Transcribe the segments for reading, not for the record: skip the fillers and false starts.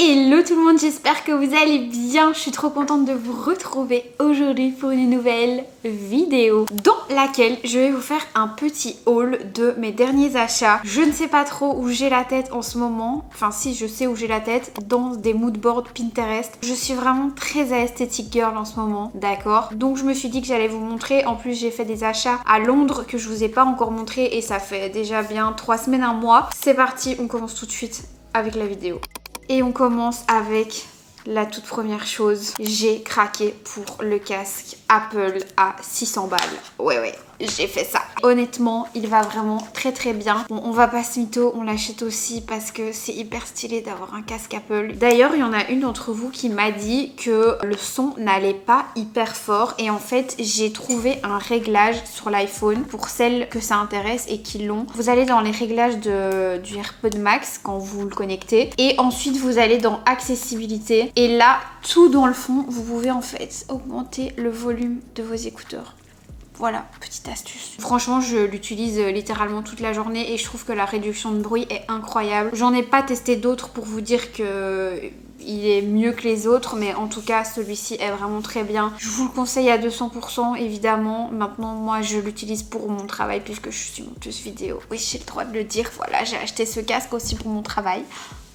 Hello tout le monde, j'espère que vous allez bien. Je suis trop contente de vous retrouver aujourd'hui pour une nouvelle vidéo dans laquelle je vais vous faire un petit haul de mes derniers achats. Je ne sais pas trop où j'ai la tête en ce moment. Enfin si, je sais où j'ai la tête, dans des moodboards Pinterest. Je suis vraiment très aesthetic girl en ce moment, d'accord? Donc je me suis dit que j'allais vous montrer. En plus j'ai fait des achats à Londres que je vous ai pas encore montré et ça fait déjà bien 3 semaines, un mois. C'est parti, on commence tout de suite avec la vidéo. Et on commence avec la toute première chose. J'ai craqué pour le casque Apple à 600 balles. Ouais, j'ai fait ça. Honnêtement, il va vraiment très bien. Bon, on va pas se mytho, on l'achète aussi parce que c'est hyper stylé d'avoir un casque Apple. D'ailleurs, il y en a une d'entre vous qui m'a dit que le son n'allait pas hyper fort. Et en fait, j'ai trouvé un réglage sur l'iPhone pour celles que ça intéresse et qui l'ont. Vous allez dans les réglages du AirPod Max quand vous le connectez. Et ensuite, vous allez dans accessibilité. Et là, tout dans le fond, vous pouvez en fait augmenter le volume de vos écouteurs. Voilà, petite astuce. Franchement, je l'utilise littéralement toute la journée et je trouve que la réduction de bruit est incroyable. J'en ai pas testé d'autres pour vous dire que il est mieux que les autres, mais en tout cas, celui-ci est vraiment très bien. Je vous le conseille à 200% évidemment. Maintenant, moi, je l'utilise pour mon travail puisque je suis monteuse vidéo. Oui, j'ai le droit de le dire. Voilà, j'ai acheté ce casque aussi pour mon travail.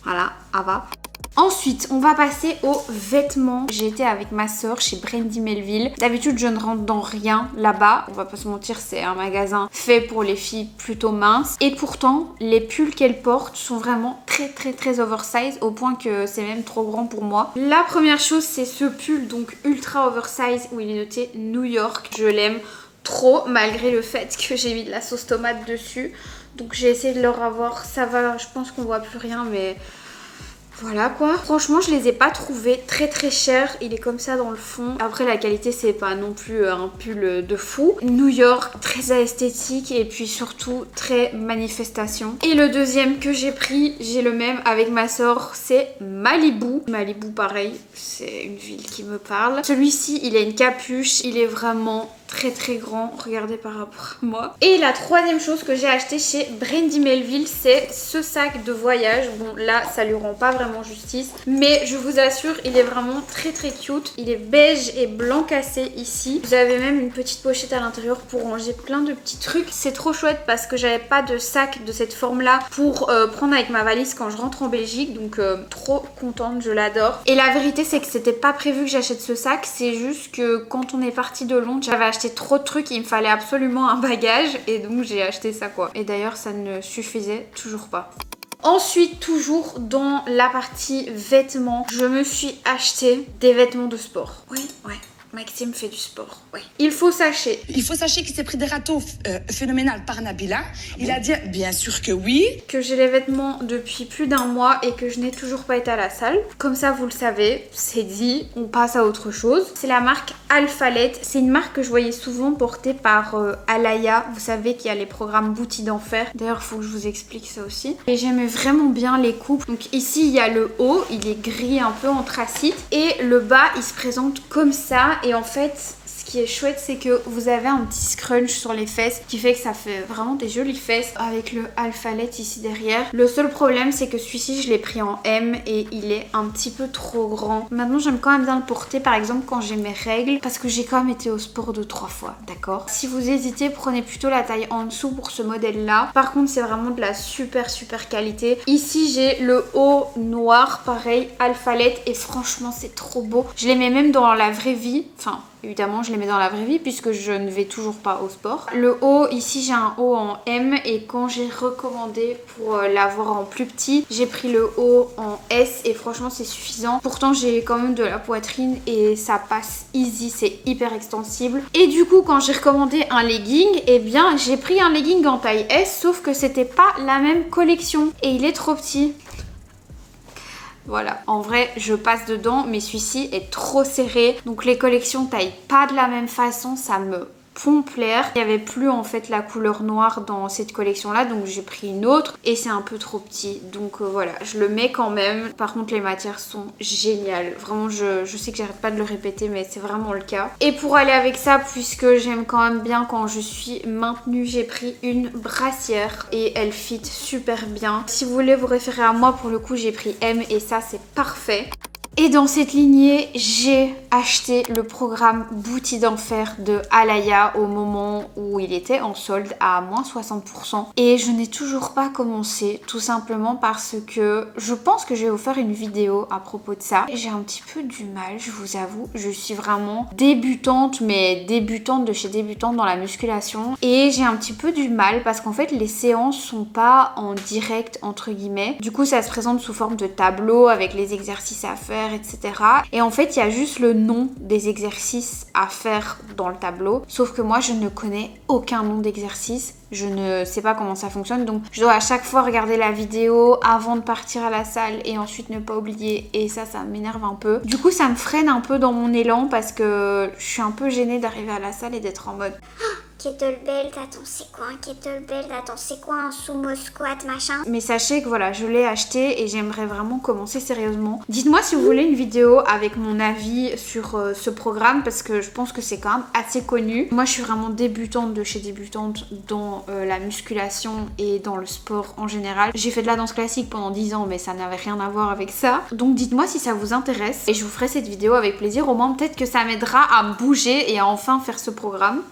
Voilà, Ava. Ensuite, on va passer aux vêtements. J'ai été avec ma soeur chez Brandy Melville. D'habitude, je ne rentre dans rien là-bas. On va pas se mentir, c'est un magasin fait pour les filles plutôt minces. Et pourtant, les pulls qu'elle porte sont vraiment très oversize au point que c'est même trop grand pour moi. La première chose, c'est ce pull donc ultra oversize où il est noté New York. Je l'aime trop malgré le fait que j'ai mis de la sauce tomate dessus. Donc j'ai essayé de le revoir. Ça va, je pense qu'on voit plus rien, mais voilà quoi. Franchement, je les ai pas trouvés très chers. Il est comme ça dans le fond. Après, la qualité, c'est pas non plus un pull de fou. New York, très esthétique et puis surtout très manifestation. Et le deuxième que j'ai pris, j'ai le même avec ma soeur, c'est Malibu. Malibu, pareil, c'est une ville qui me parle. Celui-ci, il a une capuche. Il est vraiment très grand, regardez par rapport à moi. Et la troisième chose que j'ai acheté chez Brandy Melville, c'est ce sac de voyage. Bon là ça lui rend pas vraiment justice, mais je vous assure il est vraiment très cute. Il est beige et blanc cassé ici. Vous avez même une petite pochette à l'intérieur pour ranger plein de petits trucs. C'est trop chouette parce que j'avais pas de sac de cette forme là pour prendre avec ma valise quand je rentre en Belgique, donc trop contente, je l'adore. Et la vérité c'est que c'était pas prévu que j'achète ce sac, c'est juste que quand on est parti de Londres, j'avais acheté trop de trucs, il me fallait absolument un bagage et donc j'ai acheté ça quoi. Et d'ailleurs ça ne suffisait toujours pas. Ensuite, toujours dans la partie vêtements, je me suis acheté des vêtements de sport. Ouais. Maxime fait du sport, oui. Il faut sachez qu'il s'est pris des râteaux phénoménales par Nabila. Il a dit, bien sûr que oui. Que j'ai les vêtements depuis plus d'un mois et que je n'ai toujours pas été à la salle. Comme ça, vous le savez, c'est dit, on passe à autre chose. C'est la marque Alphalet. C'est une marque que je voyais souvent portée par Alaya. Vous savez qu'il y a les programmes Bouti d'enfer. D'ailleurs, il faut que je vous explique ça aussi. Et j'aimais vraiment bien les coupes. Donc ici, il y a le haut, il est gris un peu anthracite. Et le bas, il se présente comme ça. Et en fait, ce qui est chouette, c'est que vous avez un petit scrunch sur les fesses qui fait que ça fait vraiment des jolies fesses avec le Alphalet ici derrière. Le seul problème, c'est que celui-ci, je l'ai pris en M et il est un petit peu trop grand. Maintenant, j'aime quand même bien le porter, par exemple, quand j'ai mes règles parce que j'ai quand même été au sport 2-3 fois, d'accord? Si vous hésitez, prenez plutôt la taille en dessous pour ce modèle-là. Par contre, c'est vraiment de la super qualité. Ici, j'ai le haut noir, pareil, Alphalet et franchement, c'est trop beau. Je les mets même dans la vraie vie, enfin... Évidemment, je les mets dans la vraie vie puisque je ne vais toujours pas au sport. Le haut, ici, j'ai un haut en M et quand j'ai recommandé pour l'avoir en plus petit, j'ai pris le haut en S et franchement, c'est suffisant. Pourtant, j'ai quand même de la poitrine et ça passe easy, c'est hyper extensible. Et du coup, quand j'ai recommandé un legging, eh bien, j'ai pris un legging en taille S, sauf que c'était pas la même collection et il est trop petit. Voilà, en vrai je passe dedans mais celui-ci est trop serré donc les collections taillent pas de la même façon, ça me plaire. Il n'y avait plus en fait la couleur noire dans cette collection là, donc j'ai pris une autre et c'est un peu trop petit, donc voilà, je le mets quand même. Par contre les matières sont géniales, vraiment je sais que j'arrête pas de le répéter mais c'est vraiment le cas. Et pour aller avec ça, puisque j'aime quand même bien quand je suis maintenue, j'ai pris une brassière et elle fit super bien. Si vous voulez vous référer à moi, pour le coup j'ai pris M et ça c'est parfait. Et dans cette lignée, j'ai acheté le programme Bouti d'enfer de Alaïa au moment où il était en solde à moins 60%. Et je n'ai toujours pas commencé, tout simplement parce que je pense que je vais vous faire une vidéo à propos de ça. J'ai un petit peu du mal, je vous avoue. Je suis vraiment débutante, mais débutante de chez débutante dans la musculation. Et j'ai un petit peu du mal parce qu'en fait, les séances sont pas en direct, entre guillemets. Du coup, ça se présente sous forme de tableau avec les exercices à faire, etc. Et en fait, il y a juste le nom des exercices à faire dans le tableau. Sauf que moi, je ne connais aucun nom d'exercice. Je ne sais pas comment ça fonctionne. Donc, je dois à chaque fois regarder la vidéo avant de partir à la salle et ensuite ne pas oublier. Et ça m'énerve un peu. Du coup, ça me freine un peu dans mon élan parce que je suis un peu gênée d'arriver à la salle et d'être en mode... Kettlebell, attends, c'est quoi un kettlebell? Attends, c'est quoi un sumo squat, machin? Mais sachez que voilà, je l'ai acheté et j'aimerais vraiment commencer sérieusement. Dites-moi si vous voulez une vidéo avec mon avis sur ce programme parce que je pense que c'est quand même assez connu. Moi, je suis vraiment débutante de chez débutante dans la musculation et dans le sport en général. J'ai fait de la danse classique pendant 10 ans, mais ça n'avait rien à voir avec ça. Donc dites-moi si ça vous intéresse et je vous ferai cette vidéo avec plaisir. Au moins, peut-être que ça m'aidera à bouger et à enfin faire ce programme.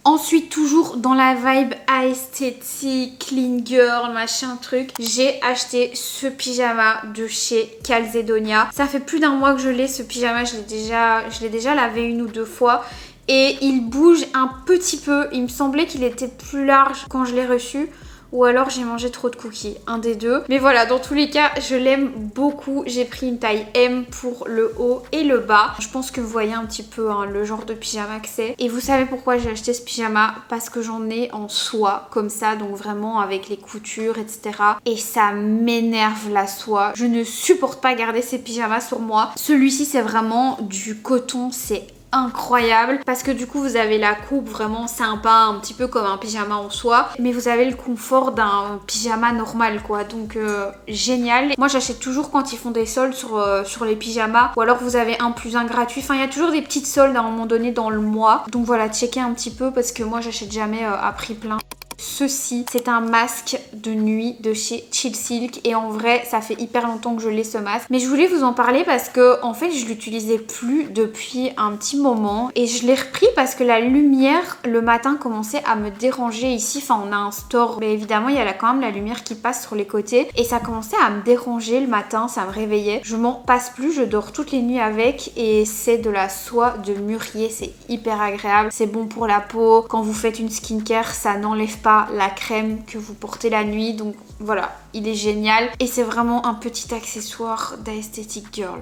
Ensuite, toujours dans la vibe esthétique, clean girl, machin truc, j'ai acheté ce pyjama de chez Calzedonia. Ça fait plus d'un mois que je l'ai, ce pyjama, je l'ai déjà lavé une ou deux fois. Et il bouge un petit peu, il me semblait qu'il était plus large quand je l'ai reçu. Ou alors j'ai mangé trop de cookies, un des deux. Mais voilà, dans tous les cas, je l'aime beaucoup. J'ai pris une taille M pour le haut et le bas. Je pense que vous voyez un petit peu hein, le genre de pyjama que c'est. Et vous savez pourquoi j'ai acheté ce pyjama? Parce que j'en ai en soie, comme ça, donc vraiment avec les coutures, etc. Et ça m'énerve la soie. Je ne supporte pas garder ces pyjamas sur moi. Celui-ci, c'est vraiment du coton, c'est incroyable parce que du coup vous avez la coupe vraiment sympa, un petit peu comme un pyjama en soie, mais vous avez le confort d'un pyjama normal quoi, donc génial. Moi j'achète toujours quand ils font des soldes sur les pyjamas, ou alors vous avez un plus un gratuit, enfin il y a toujours des petites soldes à un moment donné dans le mois, donc voilà, checkez un petit peu parce que moi j'achète jamais à prix plein. Ceci, c'est un masque de nuit de chez Chill Silk et en vrai, ça fait hyper longtemps que je l'ai ce masque. Mais je voulais vous en parler parce que en fait, je l'utilisais plus depuis un petit moment et je l'ai repris parce que la lumière le matin commençait à me déranger ici. Enfin, on a un store, mais évidemment, il y a quand même la lumière qui passe sur les côtés et ça commençait à me déranger le matin, ça me réveillait. Je m'en passe plus, je dors toutes les nuits avec et c'est de la soie de mûrier, c'est hyper agréable, c'est bon pour la peau. Quand vous faites une skincare, ça n'enlève pas la crème que vous portez la nuit, donc voilà, il est génial et c'est vraiment un petit accessoire d'Aesthetic Girl.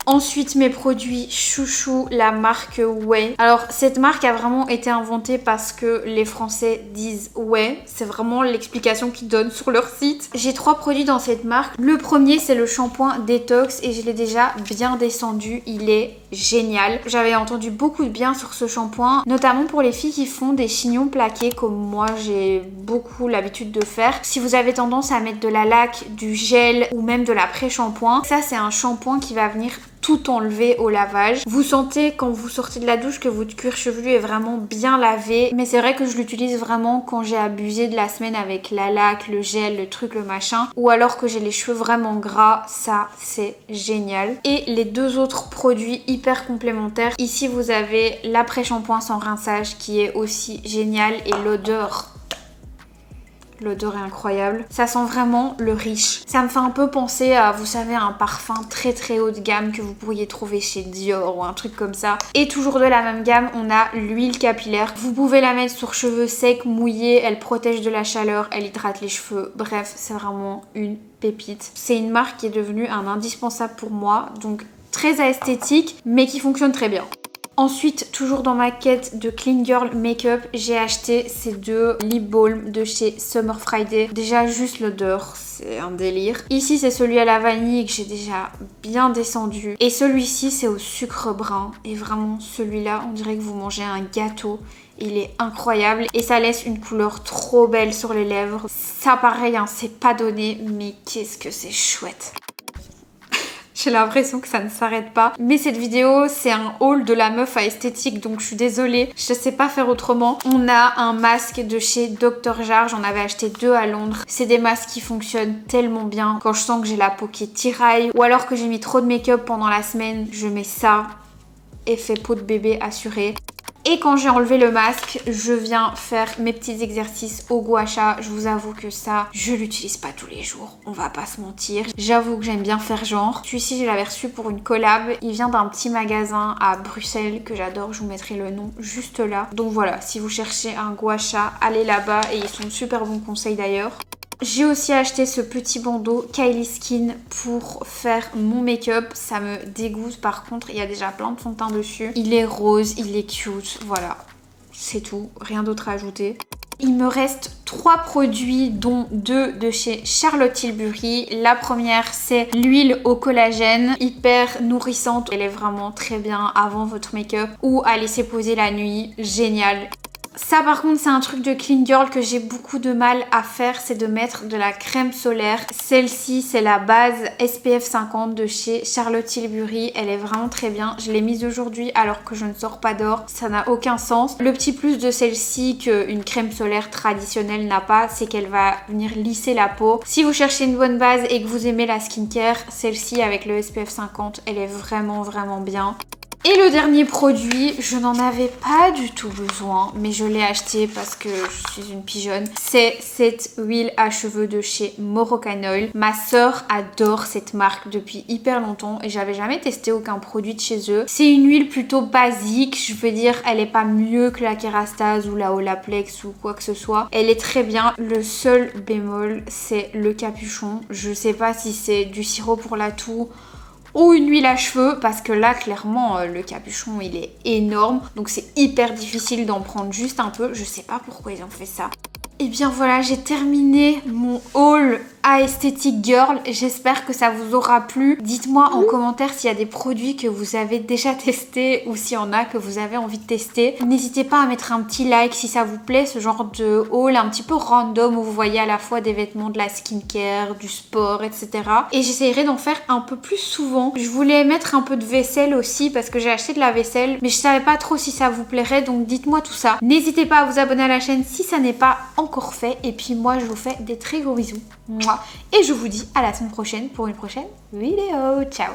Ensuite, mes produits chouchou, la marque Ouai. Alors, cette marque a vraiment été inventée parce que les Français disent Ouai. C'est vraiment l'explication qu'ils donnent sur leur site. J'ai 3 produits dans cette marque. Le premier, c'est le shampoing Détox et je l'ai déjà bien descendu. Il est génial. J'avais entendu beaucoup de bien sur ce shampoing, notamment pour les filles qui font des chignons plaqués comme moi, j'ai beaucoup l'habitude de faire. Si vous avez tendance à mettre de la laque, du gel ou même de la pré-shampoing, ça c'est un shampoing qui va venir tout enlever au lavage. Vous sentez quand vous sortez de la douche que votre cuir chevelu est vraiment bien lavé, mais c'est vrai que je l'utilise vraiment quand j'ai abusé de la semaine avec la laque, le gel, le truc, le machin, ou alors que j'ai les cheveux vraiment gras, ça c'est génial. Et les 2 autres produits hyper complémentaires, ici vous avez l'après-shampoing sans rinçage qui est aussi génial et l'odeur est incroyable. Ça sent vraiment le riche. Ça me fait un peu penser à, vous savez, un parfum très très haut de gamme que vous pourriez trouver chez Dior ou un truc comme ça. Et toujours de la même gamme, on a l'huile capillaire. Vous pouvez la mettre sur cheveux secs, mouillés, elle protège de la chaleur, elle hydrate les cheveux. Bref, c'est vraiment une pépite. C'est une marque qui est devenue un indispensable pour moi, donc très esthétique, mais qui fonctionne très bien. Ensuite, toujours dans ma quête de Clean Girl Makeup, j'ai acheté ces 2 lip balm de chez Summer Friday. Déjà, juste l'odeur, c'est un délire. Ici, c'est celui à la vanille que j'ai déjà bien descendu. Et celui-ci, c'est au sucre brun. Et vraiment, celui-là, on dirait que vous mangez un gâteau. Il est incroyable et ça laisse une couleur trop belle sur les lèvres. Ça, pareil, hein, c'est pas donné, mais qu'est-ce que c'est chouette. J'ai l'impression que ça ne s'arrête pas. Mais cette vidéo, c'est un haul de la meuf à esthétique, donc je suis désolée, je sais pas faire autrement. On a un masque de chez Dr. Jart, j'en avais acheté 2 à Londres. C'est des masques qui fonctionnent tellement bien. Quand je sens que j'ai la peau qui tiraille ou alors que j'ai mis trop de make-up pendant la semaine, je mets ça. Effet peau de bébé assuré. Et quand j'ai enlevé le masque, je viens faire mes petits exercices au gua sha. Je vous avoue que ça, je l'utilise pas tous les jours, on va pas se mentir. J'avoue que j'aime bien faire genre. Celui-ci, je l'avais reçu pour une collab. Il vient d'un petit magasin à Bruxelles que j'adore, je vous mettrai le nom juste là. Donc voilà, si vous cherchez un gua sha, allez là-bas et ils sont de super bons conseils d'ailleurs. J'ai aussi acheté ce petit bandeau Kylie Skin pour faire mon make-up. Ça me dégoûte par contre, il y a déjà plein de fond de teint dessus. Il est rose, il est cute, voilà. C'est tout, rien d'autre à ajouter. Il me reste 3 produits dont 2 de chez Charlotte Tilbury. La première c'est l'huile au collagène, hyper nourrissante. Elle est vraiment très bien avant votre make-up ou à laisser poser la nuit, génial. Ça par contre c'est un truc de clean girl que j'ai beaucoup de mal à faire, c'est de mettre de la crème solaire. Celle-ci c'est la base SPF 50 de chez Charlotte Tilbury, elle est vraiment très bien. Je l'ai mise aujourd'hui alors que je ne sors pas dehors, ça n'a aucun sens. Le petit plus de celle-ci qu'une crème solaire traditionnelle n'a pas, c'est qu'elle va venir lisser la peau. Si vous cherchez une bonne base et que vous aimez la skincare, celle-ci avec le SPF 50, elle est vraiment bien. Et le dernier produit, je n'en avais pas du tout besoin, mais je l'ai acheté parce que je suis une pigeonne. C'est cette huile à cheveux de chez Moroccan Oil. Ma soeur adore cette marque depuis hyper longtemps et j'avais jamais testé aucun produit de chez eux. C'est une huile plutôt basique, je veux dire, elle est pas mieux que la Kerastase ou la Olaplex ou quoi que ce soit. Elle est très bien. Le seul bémol, c'est le capuchon. Je sais pas si c'est du sirop pour la toux ou une huile à cheveux parce que là clairement le capuchon il est énorme donc c'est hyper difficile d'en prendre juste un peu, je sais pas pourquoi ils ont fait ça. Et bien voilà, j'ai terminé mon haul à Esthétique Girl. J'espère que ça vous aura plu. Dites-moi en commentaire s'il y a des produits que vous avez déjà testés ou s'il y en a que vous avez envie de tester. N'hésitez pas à mettre un petit like si ça vous plaît, ce genre de haul un petit peu random où vous voyez à la fois des vêtements, de la skincare, du sport, etc. Et j'essaierai d'en faire un peu plus souvent. Je voulais mettre un peu de vaisselle aussi parce que j'ai acheté de la vaisselle, mais je savais pas trop si ça vous plairait, donc dites-moi tout ça. N'hésitez pas à vous abonner à la chaîne si ça n'est pas encore fait. Et puis moi, je vous fais des très gros bisous. Et je vous dis à la semaine prochaine pour une prochaine vidéo. Ciao!